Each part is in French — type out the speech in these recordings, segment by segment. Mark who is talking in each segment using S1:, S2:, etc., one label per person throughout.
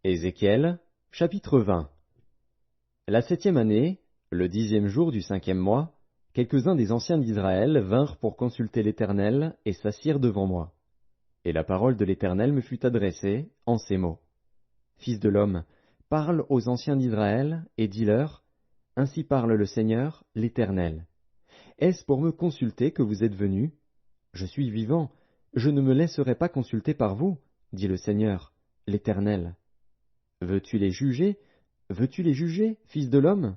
S1: Ézéchiel, chapitre 20. La 7e année, le 10e jour du 5e mois, quelques-uns des anciens d'Israël vinrent pour consulter l'Éternel et s'assirent devant moi. Et la parole de l'Éternel me fut adressée en ces mots. Fils de l'homme, parle aux anciens d'Israël et dis-leur, Ainsi parle le Seigneur, l'Éternel. Est-ce pour me consulter que vous êtes venus? Je suis vivant, je ne me laisserai pas consulter par vous, dit le Seigneur, l'Éternel. Veux-tu les juger? Veux-tu les juger, fils de l'homme?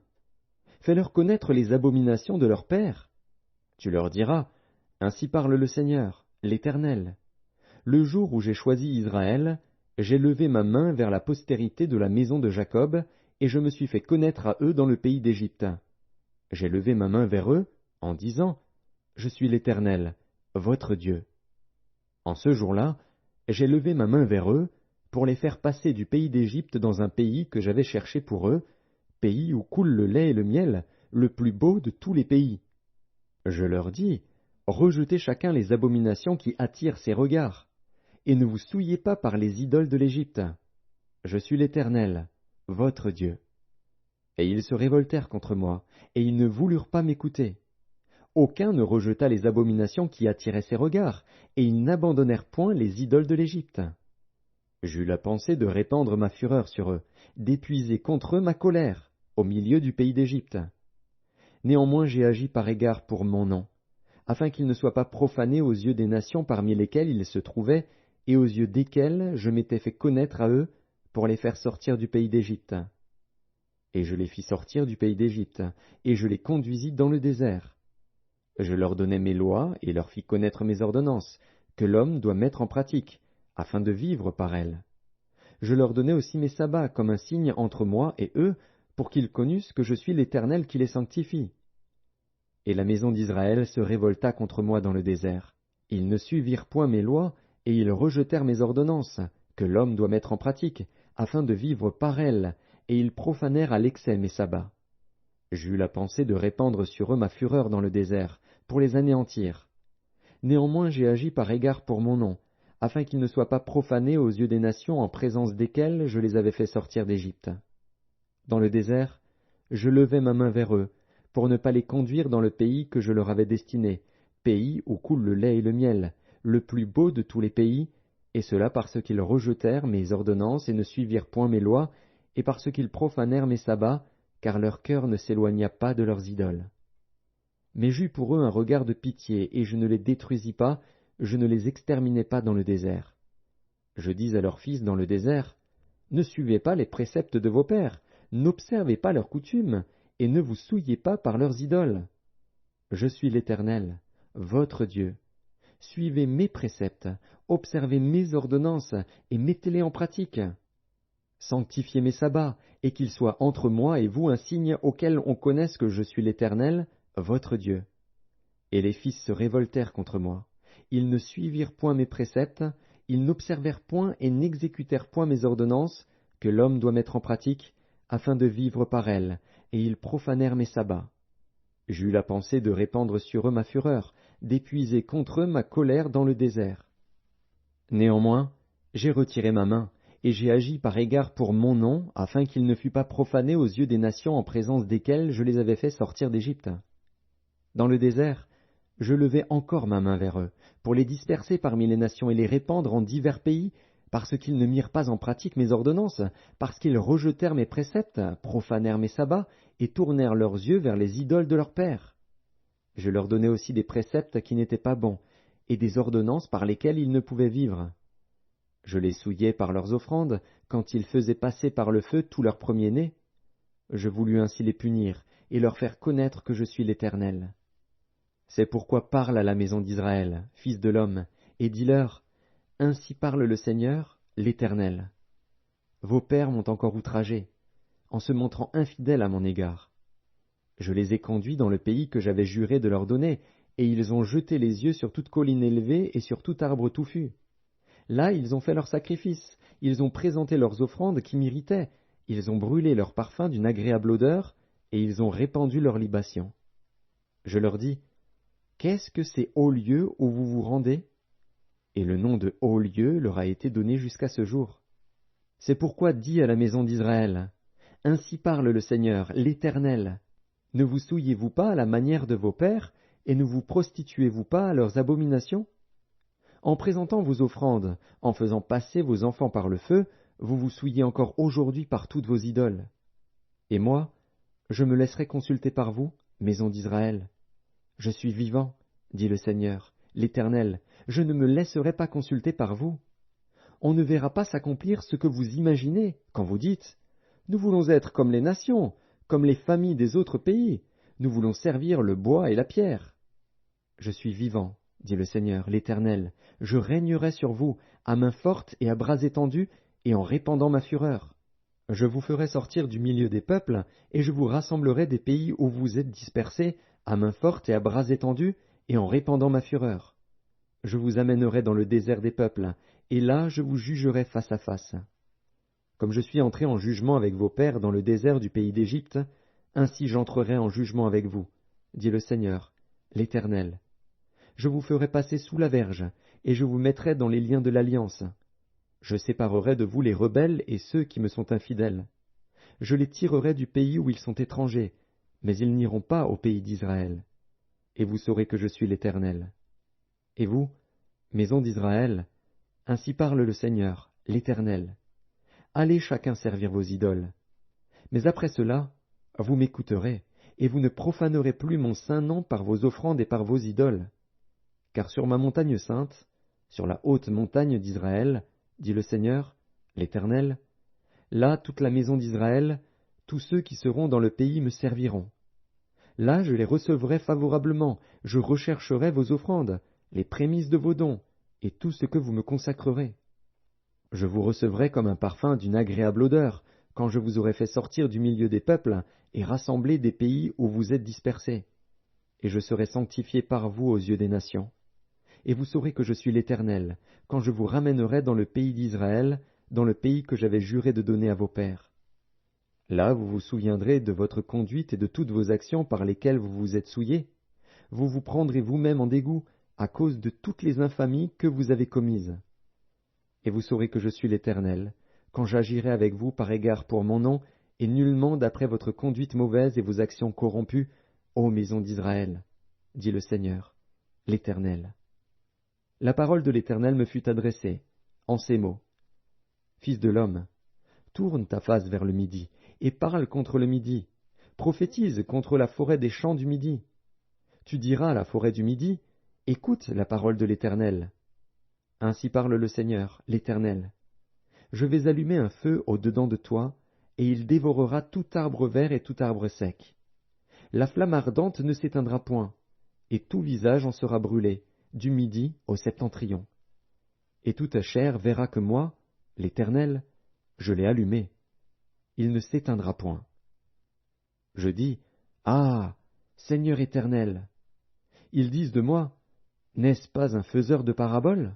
S1: Fais-leur connaître les abominations de leur père. Tu leur diras, Ainsi parle le Seigneur, l'Éternel. Le jour où j'ai choisi Israël, j'ai levé ma main vers la postérité de la maison de Jacob, et je me suis fait connaître à eux dans le pays d'Égypte. J'ai levé ma main vers eux, en disant, Je suis l'Éternel, votre Dieu. En ce jour-là, j'ai levé ma main vers eux, pour les faire passer du pays d'Égypte dans un pays que j'avais cherché pour eux, pays où coule le lait et le miel, le plus beau de tous les pays. Je leur dis, Rejetez chacun les abominations qui attirent ses regards, et ne vous souillez pas par les idoles de l'Égypte. Je suis l'Éternel, votre Dieu. Et ils se révoltèrent contre moi, et ils ne voulurent pas m'écouter. Aucun ne rejeta les abominations qui attiraient ses regards, et ils n'abandonnèrent point les idoles de l'Égypte. J'eus la pensée de répandre ma fureur sur eux, d'épuiser contre eux ma colère, au milieu du pays d'Égypte. Néanmoins j'ai agi par égard pour mon nom, afin qu'il ne soit pas profané aux yeux des nations parmi lesquelles ils se trouvaient, et aux yeux desquelles je m'étais fait connaître à eux, pour les faire sortir du pays d'Égypte. Et je les fis sortir du pays d'Égypte, et je les conduisis dans le désert. Je leur donnai mes lois, et leur fis connaître mes ordonnances, que l'homme doit mettre en pratique, afin de vivre par elles. Je leur donnai aussi mes sabbats comme un signe entre moi et eux, pour qu'ils connussent que je suis l'Éternel qui les sanctifie. Et la maison d'Israël se révolta contre moi dans le désert. Ils ne suivirent point mes lois, et ils rejetèrent mes ordonnances, que l'homme doit mettre en pratique, afin de vivre par elles, et ils profanèrent à l'excès mes sabbats. J'eus la pensée de répandre sur eux ma fureur dans le désert, pour les anéantir. Néanmoins j'ai agi par égard pour mon nom, afin qu'ils ne soient pas profanés aux yeux des nations en présence desquelles je les avais fait sortir d'Égypte. Dans le désert, je levai ma main vers eux, pour ne pas les conduire dans le pays que je leur avais destiné, pays où coule le lait et le miel, le plus beau de tous les pays, et cela parce qu'ils rejetèrent mes ordonnances et ne suivirent point mes lois, et parce qu'ils profanèrent mes sabbats, car leur cœur ne s'éloigna pas de leurs idoles. Mais j'eus pour eux un regard de pitié, et je ne les détruisis pas, je ne les exterminai pas dans le désert. Je dis à leurs fils dans le désert, Ne suivez pas les préceptes de vos pères, n'observez pas leurs coutumes, et ne vous souillez pas par leurs idoles. Je suis l'Éternel, votre Dieu. Suivez mes préceptes, observez mes ordonnances, et mettez-les en pratique. Sanctifiez mes sabbats, et qu'ils soient entre moi et vous un signe auquel on connaisse que je suis l'Éternel, votre Dieu. Et les fils se révoltèrent contre moi. Ils ne suivirent point mes préceptes, ils n'observèrent point et n'exécutèrent point mes ordonnances, que l'homme doit mettre en pratique, afin de vivre par elles, et ils profanèrent mes sabbats. J'eus la pensée de répandre sur eux ma fureur, d'épuiser contre eux ma colère dans le désert. Néanmoins, j'ai retiré ma main, et j'ai agi par égard pour mon nom, afin qu'il ne fût pas profané aux yeux des nations en présence desquelles je les avais fait sortir d'Égypte. Dans le désert, je levai encore ma main vers eux, pour les disperser parmi les nations et les répandre en divers pays, parce qu'ils ne mirent pas en pratique mes ordonnances, parce qu'ils rejetèrent mes préceptes, profanèrent mes sabbats, et tournèrent leurs yeux vers les idoles de leurs pères. Je leur donnai aussi des préceptes qui n'étaient pas bons, et des ordonnances par lesquelles ils ne pouvaient vivre. Je les souillai par leurs offrandes, quand ils faisaient passer par le feu tous leurs premiers-nés. Je voulus ainsi les punir, et leur faire connaître que je suis l'Éternel. C'est pourquoi parle à la maison d'Israël, fils de l'homme, et dis-leur, Ainsi parle le Seigneur, l'Éternel. Vos pères m'ont encore outragé, en se montrant infidèles à mon égard. Je les ai conduits dans le pays que j'avais juré de leur donner, et ils ont jeté les yeux sur toute colline élevée et sur tout arbre touffu. Là ils ont fait leurs sacrifices, ils ont présenté leurs offrandes qui m'irritaient, ils ont brûlé leurs parfums d'une agréable odeur, et ils ont répandu leurs libations. Je leur dis, Qu'est-ce que ces hauts lieux où vous vous rendez? Et le nom de hauts lieux leur a été donné jusqu'à ce jour. C'est pourquoi dis à la maison d'Israël, Ainsi parle le Seigneur, l'Éternel. Ne vous souillez-vous pas à la manière de vos pères, et ne vous prostituez-vous pas à leurs abominations? En présentant vos offrandes, en faisant passer vos enfants par le feu, vous vous souillez encore aujourd'hui par toutes vos idoles. Et moi, je me laisserai consulter par vous, maison d'Israël. Je suis vivant, dit le Seigneur, l'Éternel, je ne me laisserai pas consulter par vous. On ne verra pas s'accomplir ce que vous imaginez quand vous dites « Nous voulons être comme les nations, comme les familles des autres pays, nous voulons servir le bois et la pierre. » Je suis vivant, dit le Seigneur, l'Éternel, je régnerai sur vous, à main forte et à bras étendus, et en répandant ma fureur. Je vous ferai sortir du milieu des peuples, et je vous rassemblerai des pays où vous êtes dispersés, à main forte et à bras étendus, et en répandant ma fureur. Je vous amènerai dans le désert des peuples, et là je vous jugerai face à face. Comme je suis entré en jugement avec vos pères dans le désert du pays d'Égypte, ainsi j'entrerai en jugement avec vous, dit le Seigneur, l'Éternel. Je vous ferai passer sous la verge, et je vous mettrai dans les liens de l'alliance. Je séparerai de vous les rebelles et ceux qui me sont infidèles. Je les tirerai du pays où ils sont étrangers, mais ils n'iront pas au pays d'Israël. Et vous saurez que je suis l'Éternel. Et vous, maison d'Israël, ainsi parle le Seigneur, l'Éternel. Allez chacun servir vos idoles. Mais après cela, vous m'écouterez, et vous ne profanerez plus mon saint nom par vos offrandes et par vos idoles. Car sur ma montagne sainte, sur la haute montagne d'Israël, dit le Seigneur, l'Éternel, là toute la maison d'Israël, tous ceux qui seront dans le pays me serviront. Là je les recevrai favorablement, je rechercherai vos offrandes, les prémices de vos dons, et tout ce que vous me consacrerez. Je vous recevrai comme un parfum d'une agréable odeur, quand je vous aurai fait sortir du milieu des peuples et rassembler des pays où vous êtes dispersés. Et je serai sanctifié par vous aux yeux des nations. Et vous saurez que je suis l'Éternel, quand je vous ramènerai dans le pays d'Israël, dans le pays que j'avais juré de donner à vos pères. Là vous vous souviendrez de votre conduite et de toutes vos actions par lesquelles vous vous êtes souillés. Vous vous prendrez vous-même en dégoût à cause de toutes les infamies que vous avez commises. Et vous saurez que je suis l'Éternel, quand j'agirai avec vous par égard pour mon nom, et nullement d'après votre conduite mauvaise et vos actions corrompues, ô maison d'Israël, dit le Seigneur, l'Éternel. La parole de l'Éternel me fut adressée, en ces mots. Fils de l'homme, tourne ta face vers le midi, et parle contre le midi, prophétise contre la forêt des champs du midi. Tu diras à la forêt du midi, écoute la parole de l'Éternel. Ainsi parle le Seigneur, l'Éternel. Je vais allumer un feu au-dedans de toi, et il dévorera tout arbre vert et tout arbre sec. La flamme ardente ne s'éteindra point, et tout visage en sera brûlé, du midi au septentrion. Et toute chair verra que moi, l'Éternel, je l'ai allumé. Il ne s'éteindra point. Je dis, Ah, Seigneur éternel! Ils disent de moi, N'est-ce pas un faiseur de paraboles?